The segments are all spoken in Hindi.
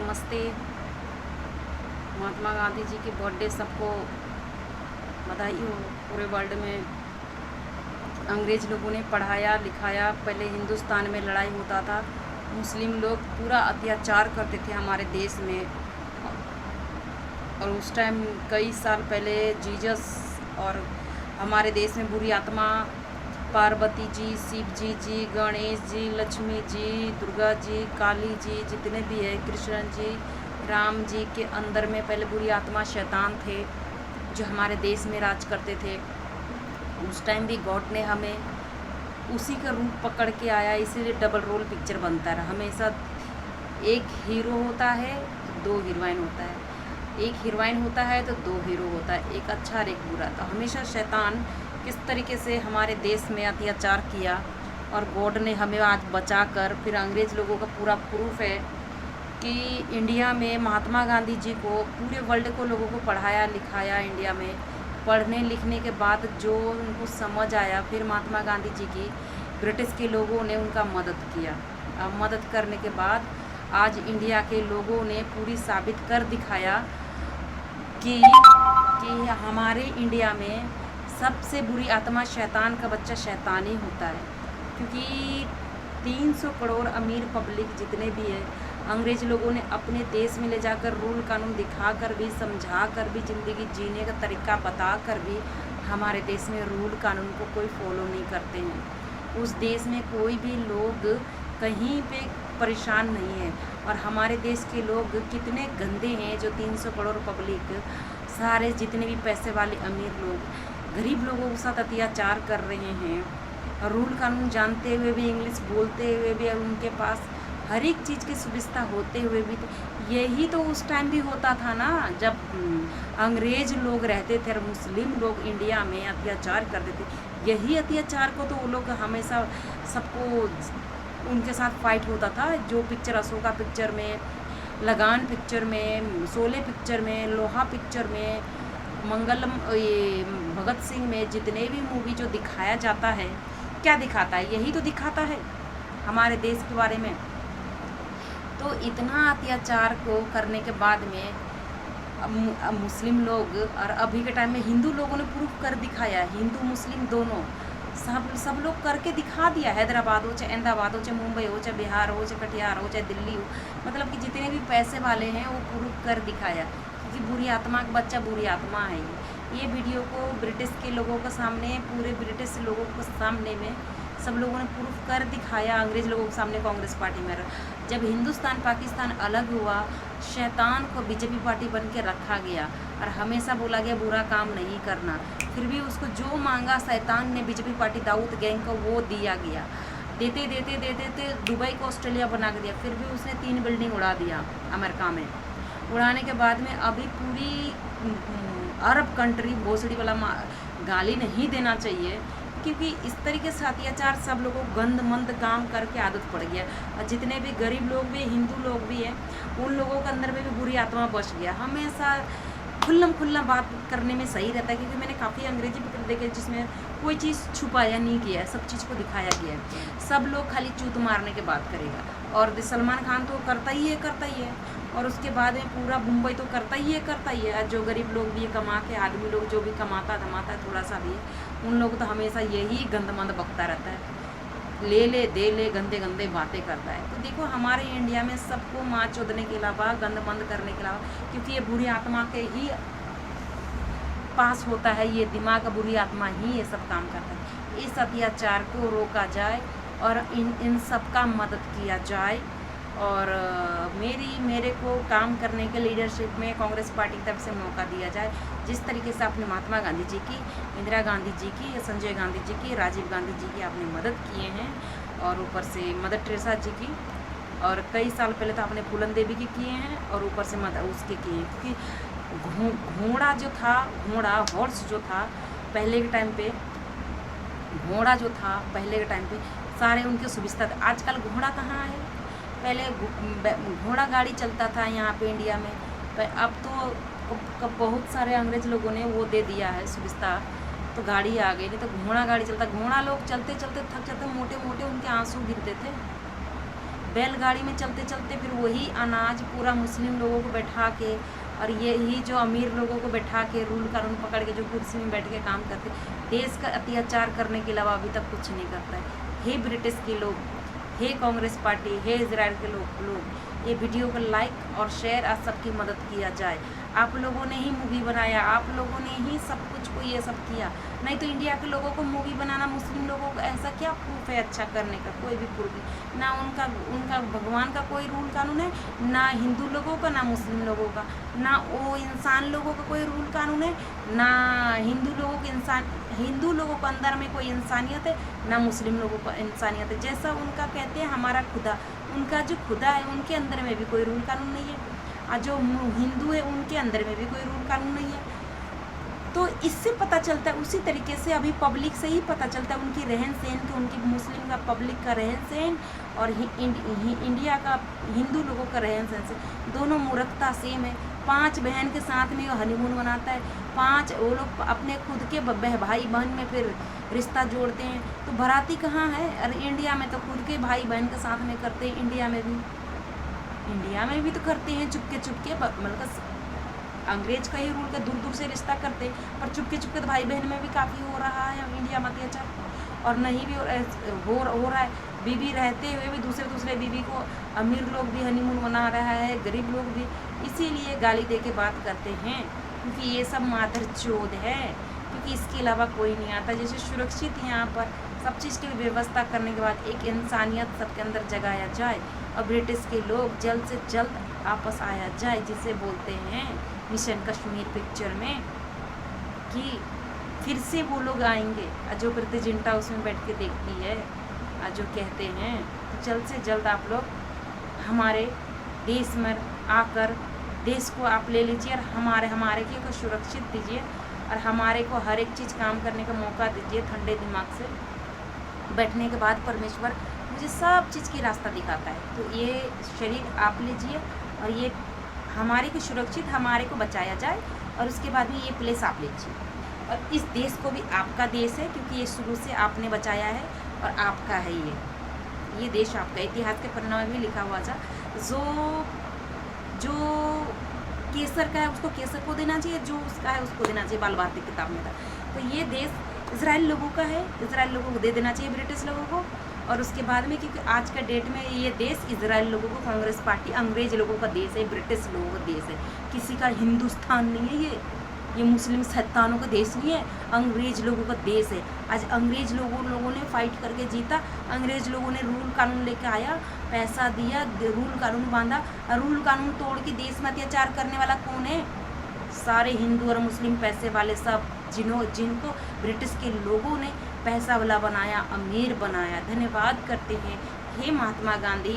नमस्ते। महात्मा गांधी जी की बर्थडे सबको बधाई हो। पूरे वर्ल्ड में अंग्रेज़ लोगों ने पढ़ाया लिखाया। पहले हिंदुस्तान में लड़ाई होता था, मुस्लिम लोग पूरा अत्याचार करते थे हमारे देश में। और उस टाइम कई साल पहले जीसस और हमारे देश में बुरी आत्मा पार्वती जी, शिव जी, गणेश जी, लक्ष्मी जी, दुर्गा जी, काली जी, जितने भी है, कृष्ण जी, राम जी के अंदर में पहले बुरी आत्मा शैतान थे जो हमारे देश में राज करते थे। उस टाइम भी गॉड ने हमें उसी का रूप पकड़ के आया, इसीलिए डबल रोल पिक्चर बनता रहा। हमेशा एक हीरो होता है, दो हीरोइन होता है, एक हीरोइन होता है तो दो हीरो होता है, एक अच्छा और एक बुरा। तो हमेशा शैतान किस तरीके से हमारे देश में अत्याचार किया और गॉड ने हमें आज बचा कर, फिर अंग्रेज़ लोगों का पूरा प्रूफ है कि इंडिया में महात्मा गांधी जी को पूरे वर्ल्ड को लोगों को पढ़ाया लिखाया। इंडिया में पढ़ने लिखने के बाद जो उनको समझ आया, फिर महात्मा गांधी जी की ब्रिटिश के लोगों ने उनका मदद किया। अब मदद करने के बाद आज इंडिया के लोगों ने पूरी साबित कर दिखाया कि हमारे इंडिया में सबसे बुरी आत्मा शैतान का बच्चा शैतान ही होता है। क्योंकि 300 करोड़ अमीर पब्लिक जितने भी है, अंग्रेज़ लोगों ने अपने देश में ले जाकर रूल कानून दिखा कर भी, समझा कर भी, ज़िंदगी जीने का तरीका बता कर भी हमारे देश में रूल कानून को कोई फॉलो नहीं करते हैं। उस देश में कोई भी लोग कहीं पे परेशान नहीं है। और हमारे देश के लोग कितने गंदे हैं, जो 300 करोड़ पब्लिक, सारे जितने भी पैसे वाले अमीर लोग गरीब लोगों के साथ अत्याचार कर रहे हैं। रूल कानून जानते हुए भी, इंग्लिश बोलते हुए भी, उनके पास हर एक चीज़ की सुविधा होते हुए भी, तो यही तो उस टाइम भी होता था ना, जब अंग्रेज़ लोग रहते थे और मुस्लिम लोग इंडिया में अत्याचार करते थे। यही अत्याचार को तो वो लोग हमेशा सबको उनके साथ फाइट होता था। जो पिक्चर अशोका पिक्चर में, लगान पिक्चर में, शोले पिक्चर में, लोहा पिक्चर में, मंगलम, ये भगत सिंह में, जितने भी मूवी जो दिखाया जाता है, क्या दिखाता है? यही तो दिखाता है हमारे देश के बारे में। तो इतना अत्याचार को करने के बाद में मुस्लिम लोग और अभी के टाइम में हिंदू लोगों ने प्रूफ कर दिखाया, हिंदू मुस्लिम दोनों सब लोग करके दिखा दिया। हैदराबाद हो, चाहे अहमदाबाद हो, चाहे मुंबई हो, चाहे बिहार हो, चाहे कटिहार हो, चाहे दिल्ली हो, मतलब कि जितने भी पैसे वाले हैं वो प्रूफ कर दिखाया कि बुरी आत्मा का बच्चा बुरी आत्मा है। ये वीडियो को ब्रिटिश के लोगों के सामने, पूरे ब्रिटिश लोगों के सामने में सब लोगों ने प्रूफ कर दिखाया। अंग्रेज़ लोगों के सामने कांग्रेस पार्टी में जब हिंदुस्तान पाकिस्तान अलग हुआ, शैतान को बीजेपी पार्टी बन के रखा गया और हमेशा बोला गया बुरा काम नहीं करना। फिर भी उसको जो मांगा शैतान ने, बीजेपी पार्टी दाऊद गैंग को, वो दिया गया। देते देते देते देते दुबई को ऑस्ट्रेलिया बना के दिया। फिर भी उसने 3 बिल्डिंग उड़ा दिया अमेरिका में। उड़ाने के बाद में अभी पूरी अरब कंट्री भोसड़ी वाला गाली नहीं देना चाहिए, क्योंकि इस तरीके से अत्याचार सब लोगों को गंद मंद काम करके आदत पड़ गया। और जितने भी गरीब लोग भी, हिंदू लोग भी हैं, उन लोगों के अंदर में भी बुरी आत्मा बस गया। हमेशा खुल्लम बात करने में सही रहता है, क्योंकि मैंने काफ़ी अंग्रेजी पिक्चर देखे जिसमें कोई चीज़ छुपाया नहीं गया है, सब चीज़ को दिखाया गया है। सब लोग खाली चूत मारने की बात करेगा। और सलमान खान तो करता ही है। और उसके बाद में पूरा मुंबई तो करता ही है। जो गरीब लोग भी कमा के, आदमी लोग जो भी कमाता धमाता है थोड़ा सा भी, उन लोग तो हमेशा यही गंदमंद बकता रहता है, ले दे ले, गंदे गंदे बातें करता है। तो देखो हमारे इंडिया में सबको माँ चोदने के अलावा, गंदमंद करने के अलावा, क्योंकि ये बुरी आत्मा के ही पास होता है, ये दिमाग का बुरी आत्मा ही ये सब काम करता है। इस अत्याचार को रोका जाए और इन सब का मदद किया जाए। और मेरे को काम करने के लीडरशिप में कांग्रेस पार्टी की तरफ से मौका दिया जाए। जिस तरीके से आपने महात्मा गांधी जी की, इंदिरा गांधी जी की, संजय गांधी जी की, राजीव गांधी जी की आपने मदद किए हैं, और ऊपर से मदर टेरेसा जी की, और कई साल पहले तो आपने फूलन देवी की किए हैं, और ऊपर से उसके किए हैं। क्योंकि घोड़ा जो था, हॉर्स जो था पहले के टाइम पे, सारे उनके सुविधा थे। आजकल घोड़ा कहाँ है? पहले घोड़ा गाड़ी चलता था यहाँ पे इंडिया में, अब तो बहुत सारे अंग्रेज़ लोगों ने वो दे दिया है सुविधा, तो गाड़ी आ गई। नहीं तो घोड़ा गाड़ी चलता, घोड़ा लोग चलते चलते थक जाते, मोटे मोटे उनके आंसू गिरते थे। बैलगाड़ी में चलते चलते फिर वही अनाज पूरा मुस्लिम लोगों को बैठा के और यही जो अमीर लोगों को बैठा के रूल कानून पकड़ के जो कुर्सी में बैठ के काम करते, देश का अत्याचार करने के अलावा अभी तक कुछ नहीं करता है। हे ब्रिटिश के लोग, हे कांग्रेस पार्टी, हे इजराइल के लोग, ये वीडियो को लाइक और शेयर और सबकी मदद किया जाए। आप लोगों ने ही मूवी बनाया, आप लोगों ने ही सब कुछ को ये सब किया, नहीं तो इंडिया के लोगों को मूवी बनाना, मुस्लिम लोगों को ऐसा क्या प्रूफ है अच्छा करने का? कोई भी प्रूफ नहीं। ना उनका भगवान का कोई रूल कानून है, ना हिंदू लोगों का, ना मुस्लिम लोगों का, ना वो इंसान लोगों का कोई रूल कानून है, ना हिंदू लोगों के अंदर में कोई इंसानियत है, ना मुस्लिम लोगों का इंसानियत है। जैसा उनका कहते हैं हमारा खुदा, उनका जो खुदा है उनके अंदर में भी कोई रूल कानून नहीं है, और जो हिंदू है उनके अंदर में भी कोई रूल कानून नहीं है। तो इससे पता चलता है, उसी तरीके से अभी पब्लिक से ही पता चलता है उनकी रहन सहन की, उनकी मुस्लिम का पब्लिक का रहन सहन और इंडिया का हिंदू लोगों का रहन सहन से दोनों मूर्खता सेम है। 5 बहन के साथ में हनीमून मनाता है, 5 वो लोग अपने खुद के भाई बहन में फिर रिश्ता जोड़ते हैं। तो बाराती कहाँ है? अरे इंडिया में तो खुद के भाई बहन के साथ में करते हैं, इंडिया में भी तो करते हैं चुपके मतलब अंग्रेज का ही रूल का दूर दूर से रिश्ता करते, पर चुपके तो भाई बहन में भी काफ़ी हो रहा है इंडिया में अत्याचार। और नहीं भी हो रहा है, बीवी रहते हुए भी दूसरे बीवी को अमीर लोग भी हनीमून मना रहा है, गरीब लोग भी। इसीलिए गाली दे के बात करते हैं, क्योंकि ये सब मादर चोद है, क्योंकि इसके अलावा कोई नहीं आता। जैसे सुरक्षित यहाँ पर सब चीज़ की व्यवस्था करने के बाद एक इंसानियत सबके अंदर जगाया जाए और ब्रिटिश के लोग जल्द से जल्द वापस आया जाए, जिसे बोलते हैं मिशन कश्मीर पिक्चर में, कि फिर से वो लोग आएंगे जो प्रीति जिंटा उसमें बैठ के देखती है, जो कहते हैं। तो जल्द से जल्द आप लोग हमारे देश में आकर देश को आप ले लीजिए और हमारे को सुरक्षित दीजिए और हमारे को हर एक चीज़ काम करने का मौका दीजिए ठंडे दिमाग से। बैठने के बाद परमेश्वर मुझे सब चीज़ की रास्ता दिखाता है। तो ये शरीर आप लीजिए और ये हमारे को सुरक्षित, हमारे को बचाया जाए, और उसके बाद में ये प्लेस आप लीजिए। और इस देश को भी आपका देश है, क्योंकि ये शुरू से आपने बचाया है और आपका है ये देश आपका। इतिहास के पन्नों में भी लिखा हुआ था, जो केसर का है उसको केसर को देना चाहिए, जो उसका है उसको देना चाहिए, बाल भारती किताब में था। तो ये देश इजराइल लोगों का है, इजराइल लोगों को दे देना चाहिए ब्रिटिश लोगों को। और उसके बाद में, क्योंकि आज का डेट में ये देश इजराइल लोगों को, कांग्रेस पार्टी अंग्रेज लोगों का देश है, ब्रिटिश लोगों का देश है, किसी का हिंदुस्तान नहीं है ये मुस्लिम शैतानों का देश नहीं है, अंग्रेज लोगों का देश है। आज अंग्रेज लोगों ने फाइट करके जीता, अंग्रेज लोगों ने रूल कानून लेके आया, पैसा दिया, रूल कानून बांधा, और रूल कानून तोड़ के देश में अत्याचार करने वाला कौन है? सारे हिंदू और मुस्लिम पैसे वाले सब, जिनको ब्रिटिश के लोगों ने पैसा वाला बनाया, अमीर बनाया। धन्यवाद करते हैं हे महात्मा गांधी,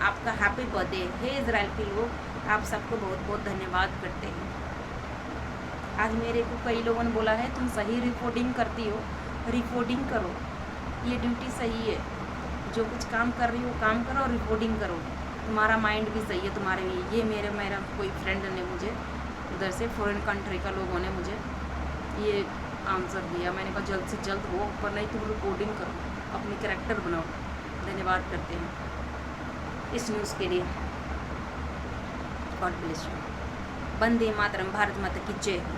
आपका हैप्पी बर्थडे। हे इजराइल के लोग, आप सबको बहुत बहुत धन्यवाद करते हैं। आज मेरे को कई लोगों ने बोला है तुम सही रिपोर्टिंग करती हो, रिपोर्टिंग करो, ये ड्यूटी सही है, जो कुछ काम कर रही हो काम करो और रिपोर्टिंग करो, तुम्हारा माइंड भी सही है तुम्हारे लिए। ये मेरा कोई फ्रेंड ने मुझे उधर से फॉरेन कंट्री का लोगों ने मुझे ये आंसर दिया। मैंने कहा जल्द से जल्द हो, पर नहीं तुम रिपोर्टिंग करो, अपनी कैरेक्टर बनाओ। धन्यवाद करते हैं इस न्यूज़ के लिए। God bless you. Vande Mataram. Bharat Mata की जय हो।